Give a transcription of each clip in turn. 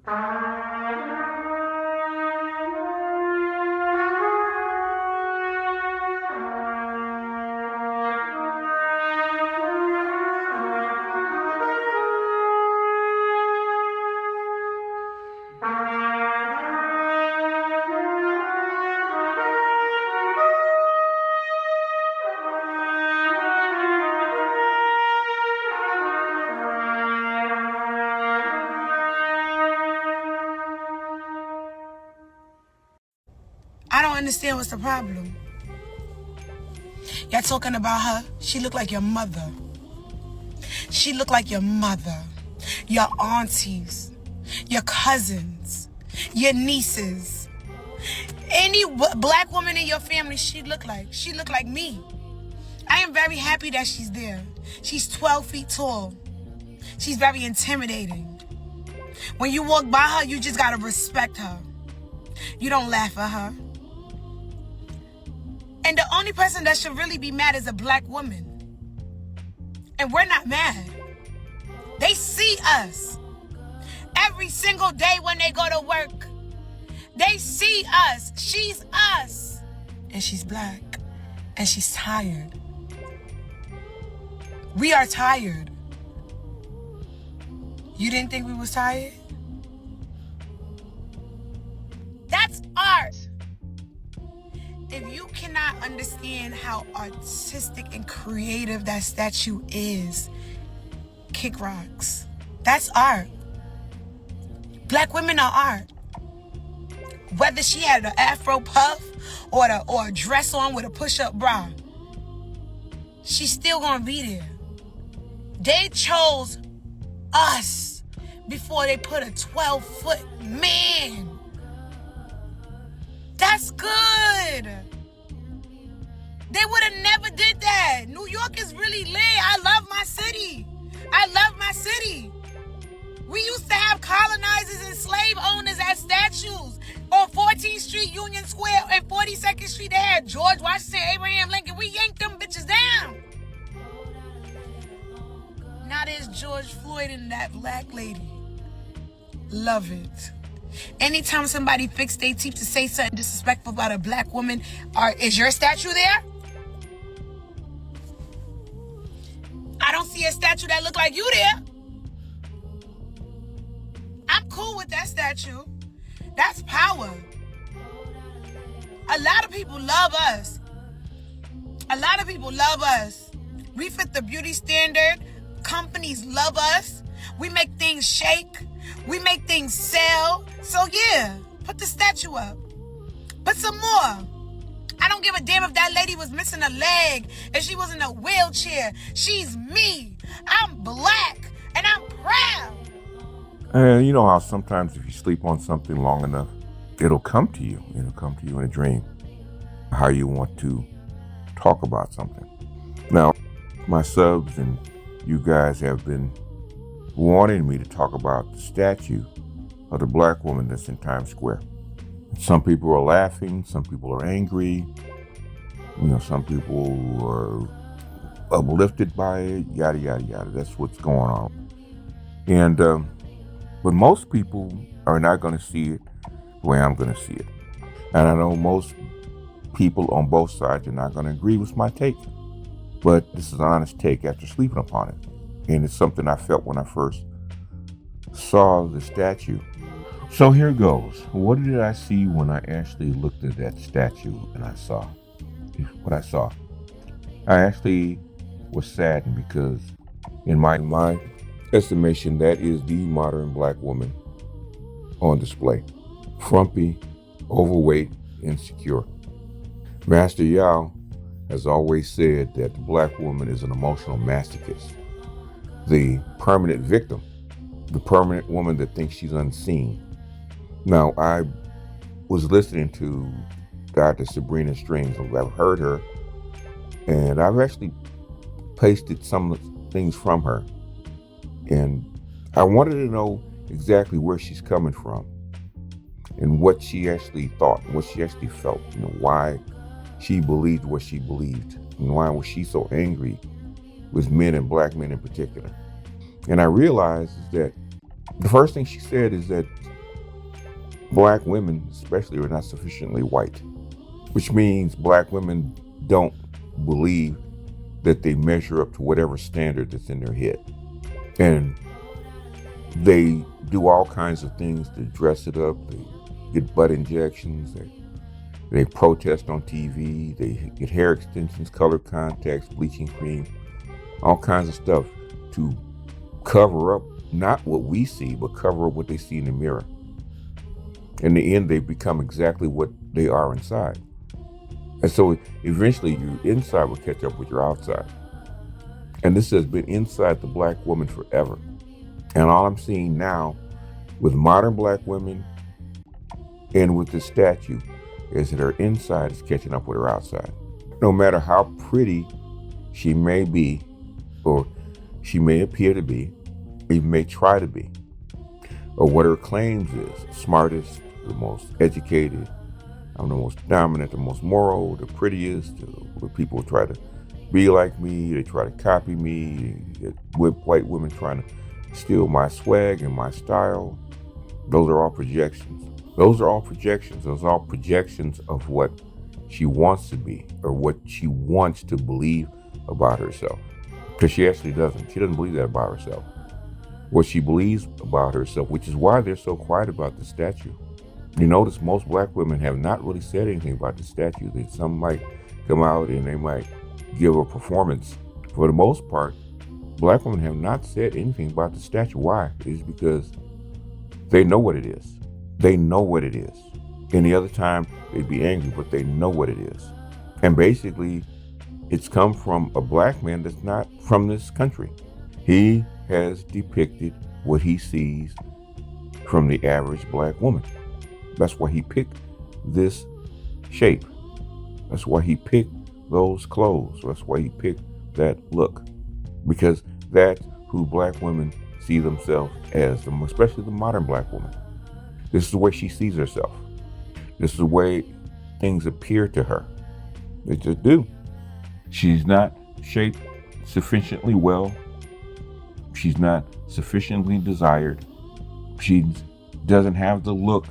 I don't understand what's the problem. Y'all talking about her? She look like your mother. She look like your mother, your aunties, your cousins, your nieces. Any black woman in your family, she look like me. I am very happy that she's there. She's 12 feet tall. She's very intimidating. When you walk by her, you just gotta respect her. You don't laugh at her. And the only person that should really be mad is a black woman. And we're not mad. They see us. Every single day when they go to work, they see us. She's us. And she's black. And she's tired. We are tired. You didn't think we was tired? That's art. If you cannot understand how artistic and creative that statue is, kick rocks. That's art. Black women are art. Whether she had an afro puff or a dress on with a push-up bra, she's still gonna be there. They chose us before they put a 12-foot man. That's good. They would have never did that. New York is really lit. I love my city. I love my city. We used to have colonizers and slave owners as statues. On 14th Street, Union Square, and 42nd Street, they had George Washington, Abraham Lincoln. We yanked them bitches down. Now there's George Floyd and that black lady. Love it. Anytime somebody fixed their teeth to say something disrespectful about a black woman, is your statue there? I don't see a statue that look like you there. I'm cool with that statue. That's power. A lot of people love us. A lot of people love us. We fit the beauty standard. Companies love us. We make things shake. We make things sell. So yeah, put the statue up. Put some more. I don't give a damn if that lady was missing a leg, if she was in a wheelchair. She's me. I'm black and I'm proud. And you know how sometimes if you sleep on something long enough, it'll come to you. It'll come to you in a dream. How you want to talk about something. Now, my subs and you guys have been wanting me to talk about the statue of the black woman that's in Times Square. Some people are laughing, some people are angry, some people are uplifted by it, yada, yada, yada. That's what's going on. And, but most people are not going to see it the way I'm going to see it. And I know most people on both sides are not going to agree with my take. But this is an honest take after sleeping upon it. And it's something I felt when I first saw the statue. So here goes. What did I see when I actually looked at that statue and I saw what I saw? I actually was saddened because in my estimation, that is the modern black woman on display. Frumpy, overweight, insecure. Master Yao has always said that the black woman is an emotional masochist. The permanent victim. The permanent woman that thinks she's unseen. Now, I was listening to Dr. Sabrina Strings. I've heard her, and I've actually pasted some of the things from her. And I wanted to know exactly where she's coming from and what she actually thought, what she actually felt, why she believed what she believed, and why was she so angry with men and black men in particular. And I realized that the first thing she said is that Black women, especially, are not sufficiently white, which means black women don't believe that they measure up to whatever standard that's in their head. And they do all kinds of things to dress it up. They get butt injections. They protest on TV. They get hair extensions, colored contacts, bleaching cream, all kinds of stuff to cover up not what we see, but cover up what they see in the mirror. In the end, they become exactly what they are inside. And so eventually your inside will catch up with your outside. And this has been inside the black woman forever. And all I'm seeing now with modern black women and with this statue is that her inside is catching up with her outside. No matter how pretty she may be, or she may appear to be, even may try to be, or what her claims is, smartest, the most educated, I'm the most dominant, the most moral, the prettiest, where people try to be like me, they try to copy me, with white women trying to steal my swag and my style. Those are all projections. Those are all projections. Those are all projections of what she wants to be or what she wants to believe about herself. Because she actually doesn't. She doesn't believe that about herself. What she believes about herself, which is why they're so quiet about the statue. You notice most black women have not really said anything about the statue. Some might come out and they might give a performance. For the most part, black women have not said anything about the statue. Why? It's because they know what it is. They know what it is. Any other time, they'd be angry, but they know what it is. And basically, it's come from a black man that's not from this country. He has depicted what he sees from the average black woman. That's why he picked this shape. That's why he picked those clothes. That's why he picked that look. Because that's who black women see themselves as, especially the modern black woman. This is the way she sees herself. This is the way things appear to her. They just do. She's not shaped sufficiently well. She's not sufficiently desired. She doesn't have the look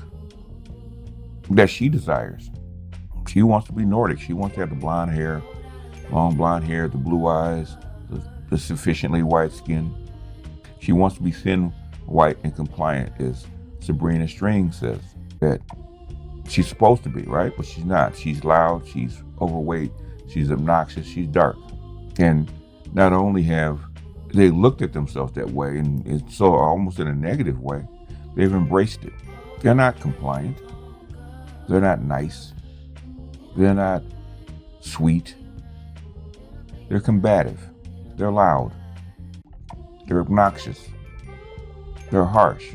that she desires. She wants to be Nordic. She wants to have the blonde hair, long blonde hair, the blue eyes, the sufficiently white skin. She wants to be thin, white, and compliant, as Sabrina String says that she's supposed to be, right? But she's not. She's loud, she's overweight, she's obnoxious, she's dark. And not only have they looked at themselves that way, and it's so almost in a negative way, they've embraced it. They're not compliant. They're not nice. They're not sweet. They're combative. They're loud. They're obnoxious. They're harsh.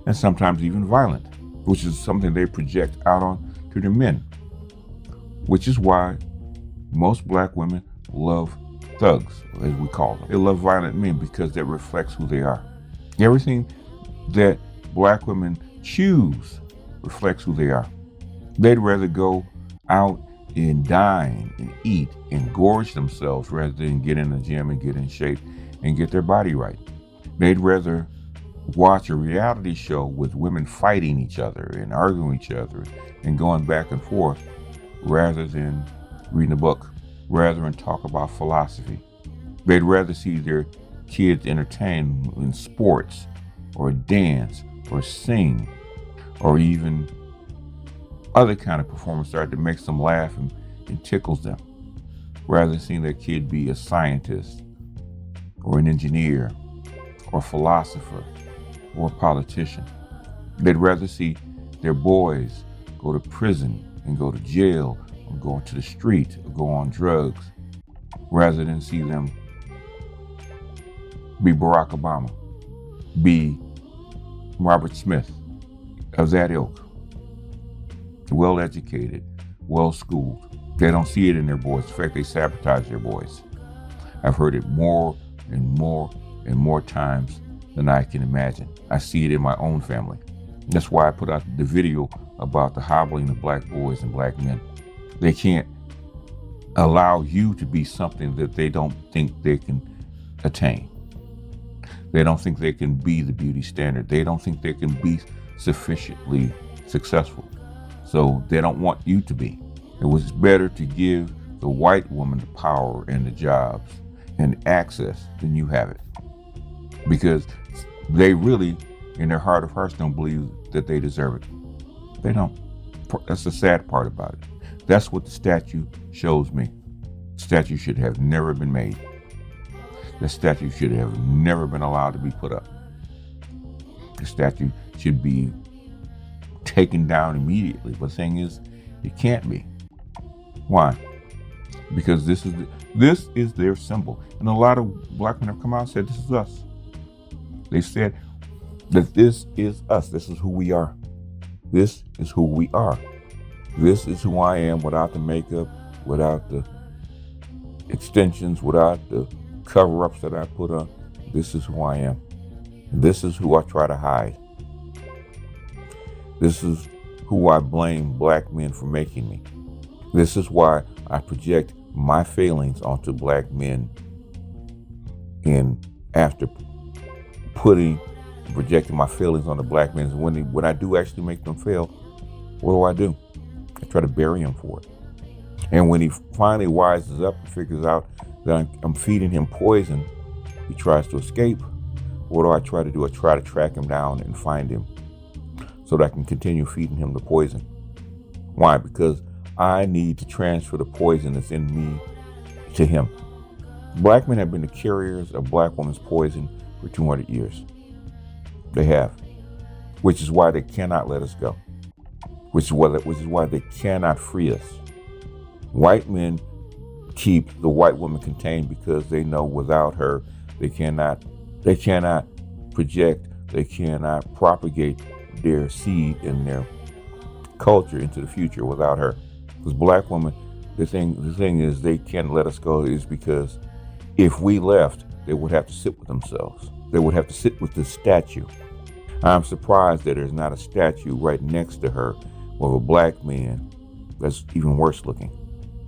And sometimes even violent, which is something they project out on to their men. Which is why most black women love thugs, as we call them. They love violent men because that reflects who they are. Everything that black women choose reflects who they are. They'd rather go out and dine and eat and gorge themselves rather than get in the gym and get in shape and get their body right. They'd rather watch a reality show with women fighting each other and arguing each other and going back and forth rather than reading a book, rather than talk about philosophy. They'd rather see their kids entertained in sports or dance or sing or even other kind of performance art that makes them laugh and tickles them, rather than seeing their kid be a scientist or an engineer or a philosopher or a politician. They'd rather see their boys go to prison and go to jail or go into the street or go on drugs, rather than see them be Barack Obama, be Robert Smith, of that ilk. Well-educated, well-schooled. They don't see it in their boys. In fact, they sabotage their boys. I've heard it more and more and more times than I can imagine. I see it in my own family. That's why I put out the video about the hobbling of black boys and black men. They can't allow you to be something that they don't think they can attain. They don't think they can be the beauty standard. They don't think they can be sufficiently successful. So they don't want you to be. It was better to give the white woman the power and the jobs and access than you have it. Because they really, in their heart of hearts, don't believe that they deserve it. They don't. That's the sad part about it. That's what the statue shows me. The statue should have never been made. The statue should have never been allowed to be put up. The statue should be taken down immediately. But the thing is, it can't be. Why? Because this is their symbol. And a lot of black men have come out and said, this is us. They said that this is us. This is who we are. This is who we are. This is who I am without the makeup, without the extensions, without the cover-ups that I put on. This is who I am. This is who I try to hide. This is who I blame black men for making me. This is why I project my failings onto black men. And after projecting my feelings on the black men, when I do actually make them fail, what do? I try to bury him for it. And when he finally wises up and figures out that I'm feeding him poison, he tries to escape. What do I try to do? I try to track him down and find him so that I can continue feeding him the poison. Why? Because I need to transfer the poison that's in me to him. Black men have been the carriers of black women's poison for 200 years. They have. Which is why they cannot let us go. Which is why they cannot free us. White men keep the white woman contained because they know without her they cannot project, they cannot propagate their seed and their culture into the future without her. Because black women, the thing is they can't let us go is because if we left, they would have to sit with themselves. They would have to sit with this statue. I'm surprised that there's not a statue right next to her of a black man that's even worse looking.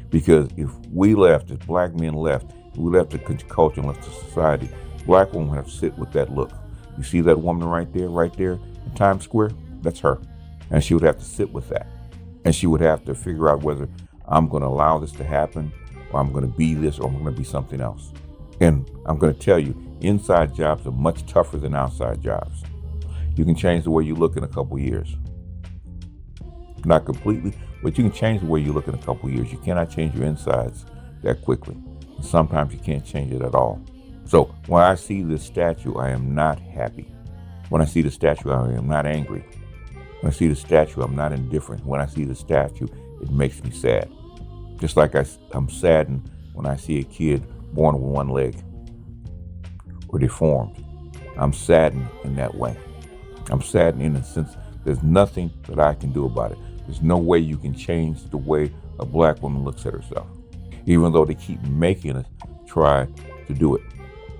Because if we left, if black men left, if we left the culture and left the society, black women would have to sit with that look. You see that woman right there in Times Square? That's her. And she would have to sit with that. And she would have to figure out whether I'm going to allow this to happen, or I'm going to be this, or I'm going to be something else. And I'm going to tell you, inside jobs are much tougher than outside jobs. You can change the way you look in a couple years. Not completely, but you can change the way you look in a couple years. You cannot change your insides that quickly. And sometimes you can't change it at all. So when I see this statue, I am not happy. When I see the statue, I am not angry. When I see the statue, I'm not indifferent. When I see the statue, it makes me sad. Just like I'm saddened when I see a kid born with one leg or deformed. I'm saddened in that way. I'm saddened in the sense there's nothing that I can do about it. There's no way you can change the way a black woman looks at herself, even though they keep making us try to do it.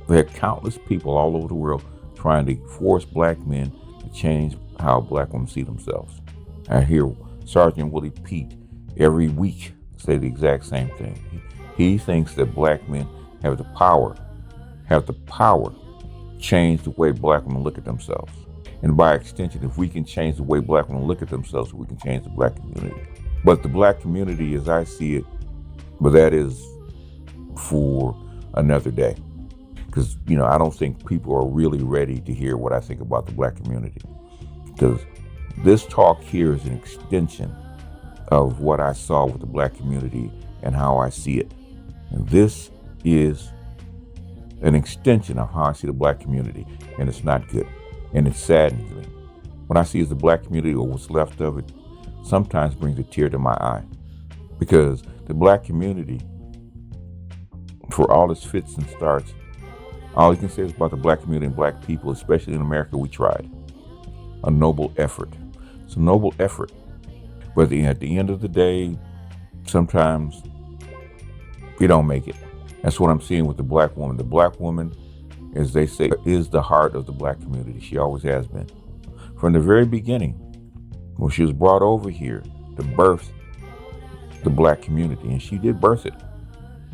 There are countless people all over the world trying to force black men to change how black women see themselves. I hear Sergeant Willie Pete every week say the exact same thing. He thinks that black men have the power to change the way black women look at themselves. And by extension, if we can change the way black women look at themselves, we can change the black community. But the black community, as I see it, but that is for another day. Because, I don't think people are really ready to hear what I think about the black community. Because this talk here is an extension of what I saw with the black community and how I see it. And this is an extension of how I see the black community, and it's not good. And it saddens me. When I see as the black community or what's left of it, sometimes brings a tear to my eye. Because the black community, for all its fits and starts, all you can say is about the black community and black people, especially in America, we tried. A noble effort. It's a noble effort. But at the end of the day, sometimes we don't make it. That's what I'm seeing with the black woman. The black woman, as they say, is the heart of the black community. She always has been. From the very beginning, when she was brought over here to birth the black community, and she did birth it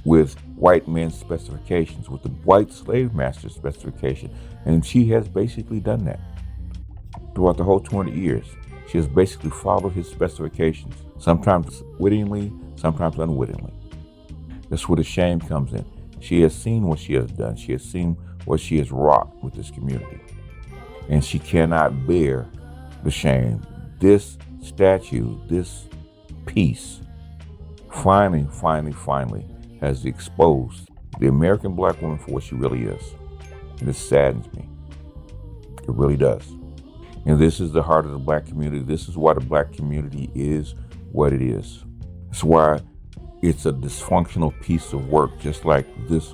with white men's specifications, with the white slave master specification, and she has basically done that. throughout the whole 20 years. She has basically followed his specifications, sometimes wittingly, sometimes unwittingly. That's where the shame comes in. She has seen what she has done. She has seen what she has wrought with this community. And she cannot bear the shame. This statue, this piece, finally has exposed the American black woman for what she really is. And it saddens me. It really does. And this is the heart of the black community. This is why the black community is what it is. It's why it's a dysfunctional piece of work, just like this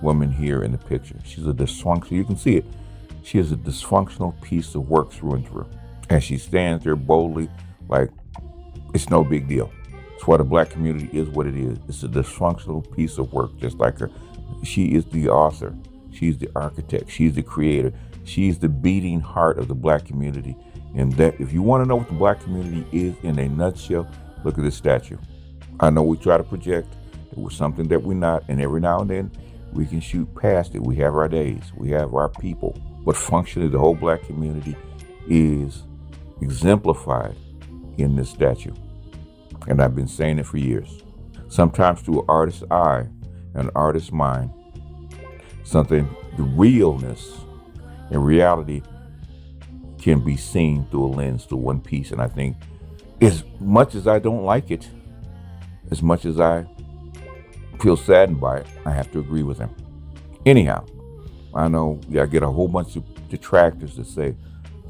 woman here in the picture. She's a dysfunctional, you can see it. She is a dysfunctional piece of work through and through. And she stands there boldly like it's no big deal. That's why the black community is what it is. It's a dysfunctional piece of work, just like her. She is the author. She's the architect. She's the creator. She's the beating heart of the black community. And that, if you want to know what the black community is in a nutshell, look at this statue. I know we try to project that we're something that we're not, and every now and then we can shoot past it. We have our days. We have our people. But functionally, the whole black community is exemplified in this statue. And I've been saying it for years. Sometimes through an artist's eye and an artist's mind, something, the realness and reality can be seen through a lens, through one piece. And I think as much as I don't like it, as much as I feel saddened by it, I have to agree with him. Anyhow, I know I get a whole bunch of detractors that say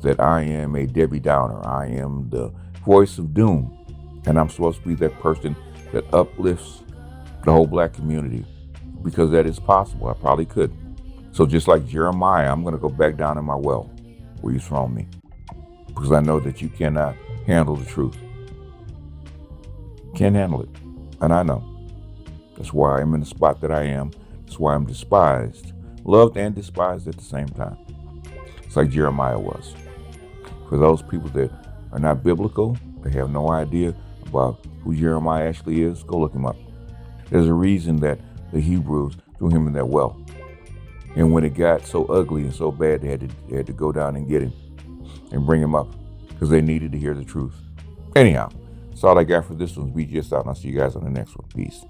that I am a Debbie Downer. I am the voice of doom. And I'm supposed to be that person that uplifts the whole black community, because that is possible. I probably could. So just like Jeremiah, I'm going to go back down in my well where you thrown me, because I know that you cannot handle the truth. Can't handle it. And I know. That's why I'm in the spot that I am. That's why I'm despised. Loved and despised at the same time. It's like Jeremiah was. For those people that are not biblical, they have no idea about who Jeremiah actually is, go look him up. There's a reason that the Hebrews threw him in that well. And when it got so ugly and so bad, they had to go down and get him and bring him up, because they needed to hear the truth. Anyhow, that's all I got for this one. We just out, and I'll see you guys on the next one. Peace.